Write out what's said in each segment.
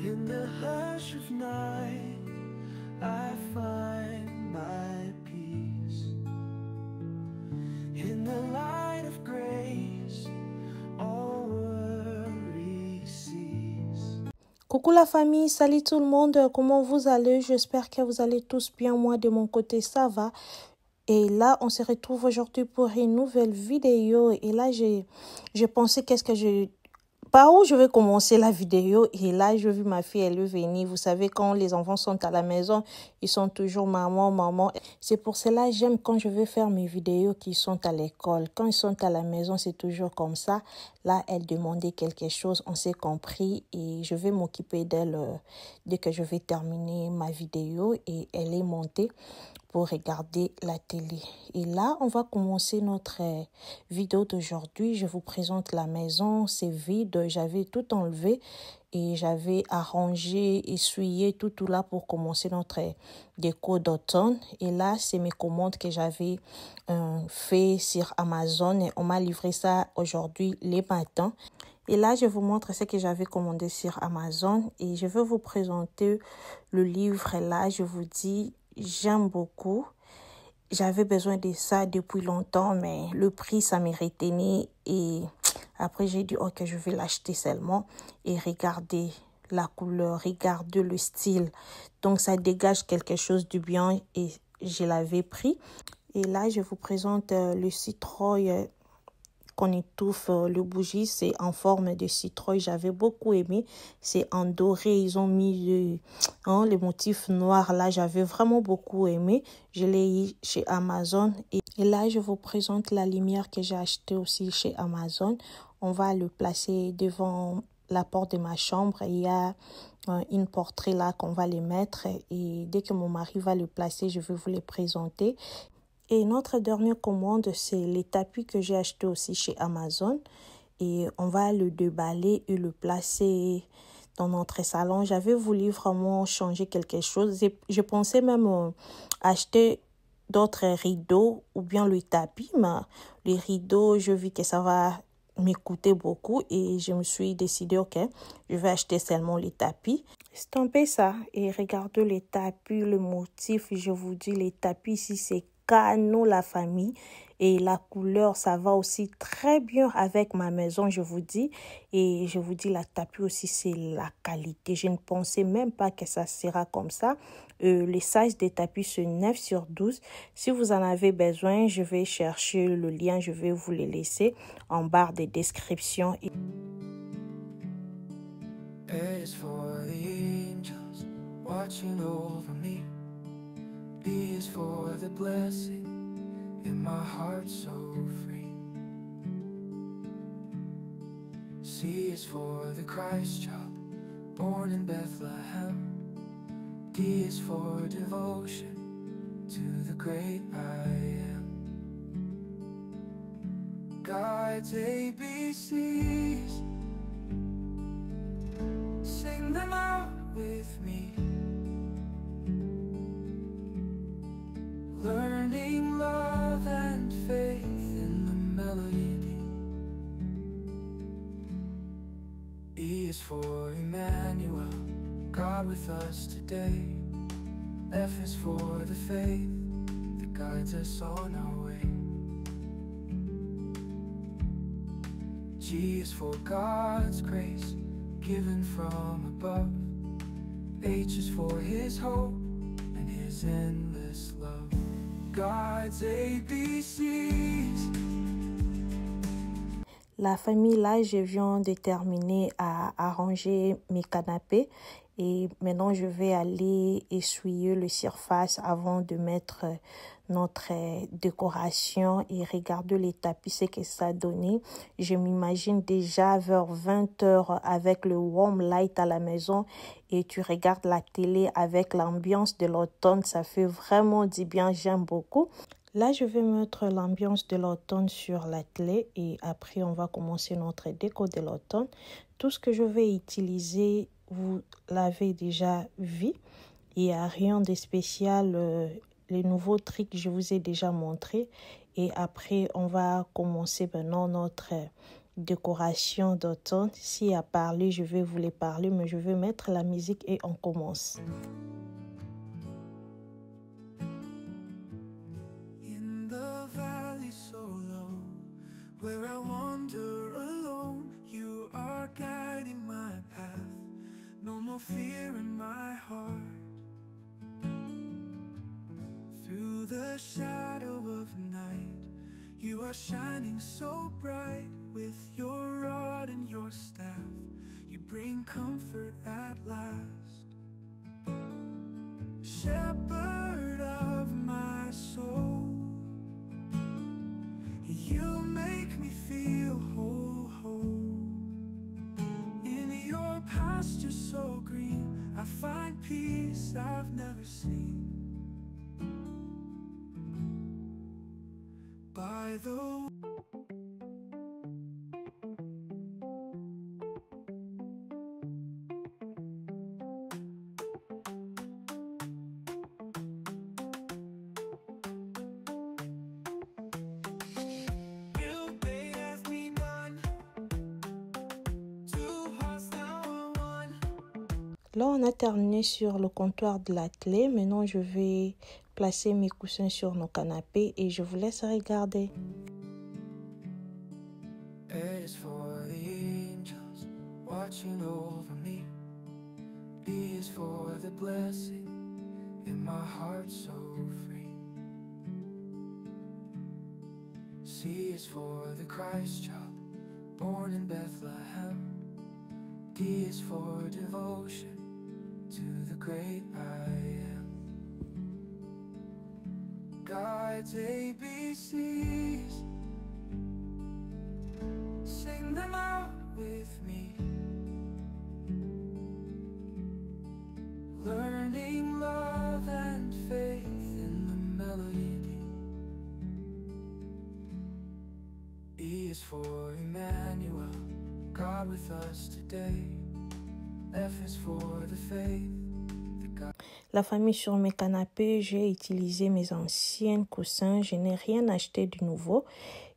In the hush of night, I find my peace. In the light of grace, all worry cease. Coucou la famille, salut tout le monde, comment vous allez? J'espère que vous allez tous bien, moi de mon côté ça va. Et là, on se retrouve aujourd'hui pour une nouvelle vidéo. Et là, j'ai pensé par où je vais commencer la vidéo. Et là, j'ai vu ma fille, elle est venue. Vous savez, quand les enfants sont à la maison, ils sont toujours maman, maman. C'est pour cela j'aime quand je vais faire mes vidéos qui sont à l'école. Quand ils sont à la maison, c'est toujours comme ça. Là, elle demandait quelque chose, on s'est compris. Et je vais m'occuper d'elle dès que je vais terminer ma vidéo. Et elle est montée pour regarder la télé. Et là, on va commencer notre vidéo d'aujourd'hui. Je vous présente la maison, c'est vide, j'avais tout enlevé et j'avais arrangé, essuyé tout là pour commencer notre déco d'automne. Et là, c'est mes commandes que j'avais fait sur Amazon et on m'a livré ça aujourd'hui les matins. Et là, je vous montre ce que j'avais commandé sur Amazon et je vais vous présenter le livre. Là, je vous dis, j'aime beaucoup. J'avais besoin de ça depuis longtemps, mais le prix, ça m'est retenu. Et après, j'ai dit, ok, je vais l'acheter seulement. Et regardez la couleur, regardez le style. Donc, ça dégage quelque chose de bien et je l'avais pris. Et là, je vous présente le citrouille qu'on étouffe. Le bougie, c'est en forme de citrouille. J'avais beaucoup aimé. C'est en doré. Ils ont mis les motifs noirs. Là, j'avais vraiment beaucoup aimé. Je l'ai eu chez Amazon. Et là, je vous présente la lumière que j'ai achetée aussi chez Amazon. On va le placer devant la porte de ma chambre. Il y a une portrait là qu'on va les mettre. Et dès que mon mari va le placer, je vais vous les présenter. Et notre dernière commande, c'est les tapis que j'ai achetés aussi chez Amazon. Et on va le déballer et le placer dans notre salon. J'avais voulu vraiment changer quelque chose. Je pensais même acheter d'autres rideaux ou bien le tapis. Mais les rideaux, je vis que ça va me coûter beaucoup. Et je me suis décidée, ok, je vais acheter seulement les tapis. Stampez ça et regardez les tapis, le motif. Je vous dis, les tapis ici, c'est canon la famille et la couleur ça va aussi très bien avec ma maison, je vous dis. Et je vous dis, la tapis aussi, c'est la qualité. Je ne pensais même pas que ça sera comme ça. Les sizes des tapis, c'est 9 sur 12. Si vous en avez besoin, je vais chercher le lien, je vais vous le laisser en barre de description. A is for the angels watching over me. B is for the blessing in my heart so free. C is for the Christ child born in Bethlehem. D is for devotion to the great I am. God's ABCs, sing them out with me. Learning love and faith in the melody. E is for Emmanuel, God with us today. F is for the faith that guides us on our way. G is for God's grace given from above. H is for His hope and His endless love. God's ABCs. La famille, là, je viens de terminer à arranger mes canapés. Et maintenant, je vais aller essuyer le surface avant de mettre notre décoration et regarder les tapis, ce que ça a donné. Je m'imagine déjà vers 20h avec le warm light à la maison et tu regardes la télé avec l'ambiance de l'automne. Ça fait vraiment du bien, j'aime beaucoup. Là, je vais mettre l'ambiance de l'automne sur la télé et après, on va commencer notre déco de l'automne. Tout ce que je vais utiliser, vous l'avez déjà vu. Il n'y a rien de spécial. Les nouveaux trucs, je vous ai déjà montré. Et après, on va commencer maintenant notre décorations d'automne. Si à parler, je vais vous les parler, mais je vais mettre la musique et on commence. In the valley so low, where I wander alone, you are guiding my path. No more fear in my heart. Through the shadow of night, you are shining so bright. With your rod and your staff, you bring comfort at last. Shepherd of my soul, you make me feel whole, whole. In your pasture so green, I find peace I've never seen. By the Là, on a terminé sur le comptoir de l'atelier. Maintenant, je vais placer mes coussins sur nos canapés et je vous laisse regarder. A is for the angels watching over me. B is for the blessing in my heart so free. C is for the Christ child born in Bethlehem. D is for devotion to the great I am. God's ABCs, sing them out with me. Learning love and faith in the melody. E is for Emmanuel, God with us today. F is for the faith. La famille, sur mes canapés, j'ai utilisé mes anciens coussins. Je n'ai rien acheté de nouveau.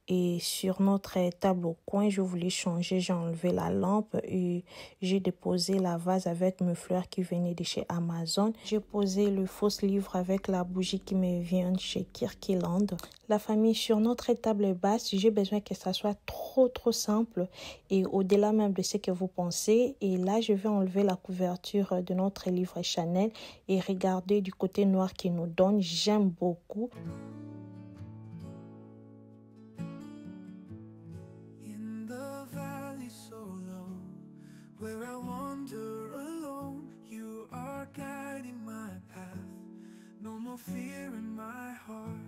Et sur notre table au coin, je voulais changer. J'ai enlevé la lampe et j'ai déposé la vase avec mes fleurs qui venaient de chez Amazon. J'ai posé le faux livre avec la bougie qui me vient de chez Kirkland. La famille, sur notre table basse, j'ai besoin que ça soit trop simple et au-delà même de ce que vous pensez. Et là, je vais enlever la couverture de notre livre Chanel et regarder du côté noir qu'il nous donne. J'aime beaucoup. Where I wander alone, you are guiding my path. No more fear in my heart.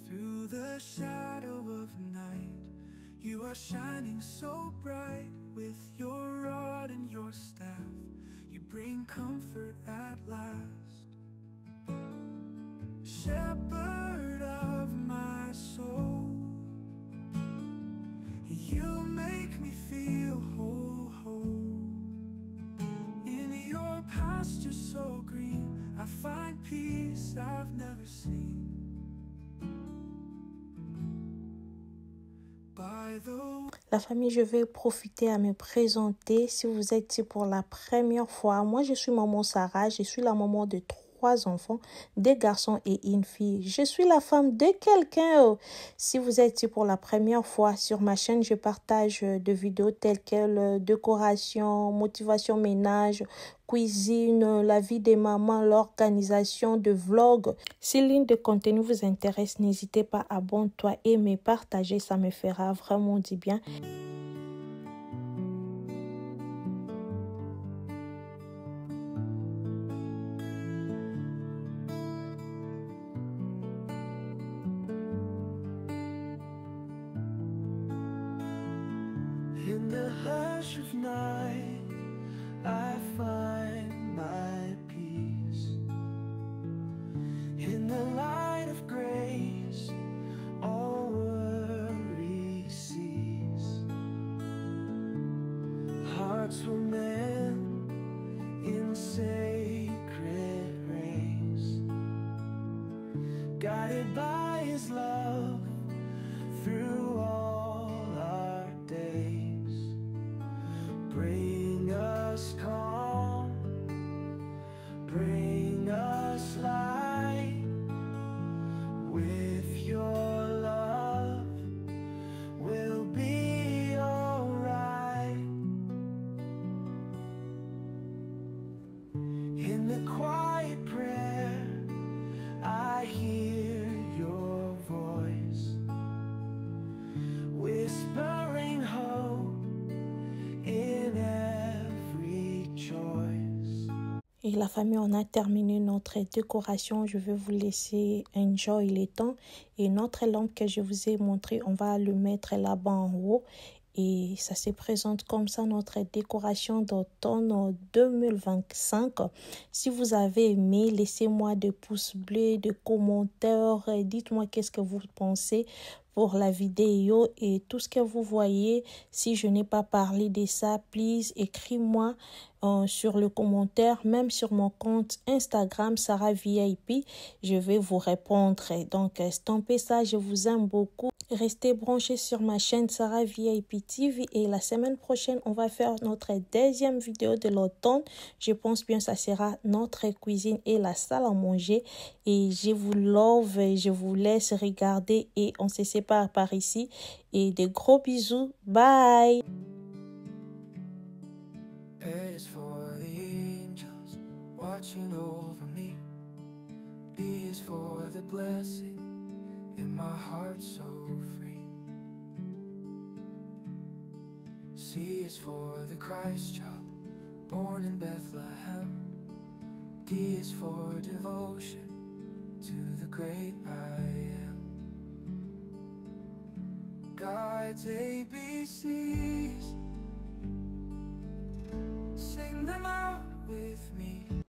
Through the shadow of night, you are shining so bright. With your rod and your staff, you bring comfort at last. Shepherd of my soul, you make me feel whole, whole. In your pasture so green, I find peace I've never seen. By the... La famille, je vais profiter à me présenter. Si vous êtes ici pour la première fois, moi je suis maman Sarah, je suis la maman de 3 enfants, 2 garçons et une fille. Je suis la femme de quelqu'un. Si vous êtes ici pour la première fois sur ma chaîne, je partage des vidéos telles que décoration, motivation ménage, cuisine, la vie des mamans, l'organisation de vlogs. Si l'une de contenu vous intéresse, n'hésitez pas à abonner-toi et me partager, ça me fera vraiment du bien. In the hush of night, I find my peace. In the light of grace, all worry cease. Hearts were meant in sacred race, guided by His love through Et la famille, on a terminé notre décoration. Je vais vous laisser enjoy les temps. Et notre lampe que je vous ai montré, on va le mettre là-bas en haut. Et ça se présente comme ça, notre décoration d'automne 2025. Si vous avez aimé, laissez-moi des pouces bleus, des commentaires. Dites-moi qu'est-ce que vous pensez pour la vidéo et tout ce que vous voyez. Si je n'ai pas parlé de ça, please, écris-moi sur le commentaire, même sur mon compte Instagram Sarah VIP, je vais vous répondre. Donc, stampez ça, je vous aime beaucoup. Restez branchés sur ma chaîne Sarah VIP TV et la semaine prochaine, on va faire notre deuxième vidéo de l'automne. Je pense bien que ça sera notre cuisine et la salle à manger. Et je vous love, je vous laisse regarder et on se sépare par ici. Et de gros bisous. Bye! A is for the angels watching over me. B is for the blessing in my heart so free. C is for the Christ child born in Bethlehem. D is for devotion to the great I am. God's ABCs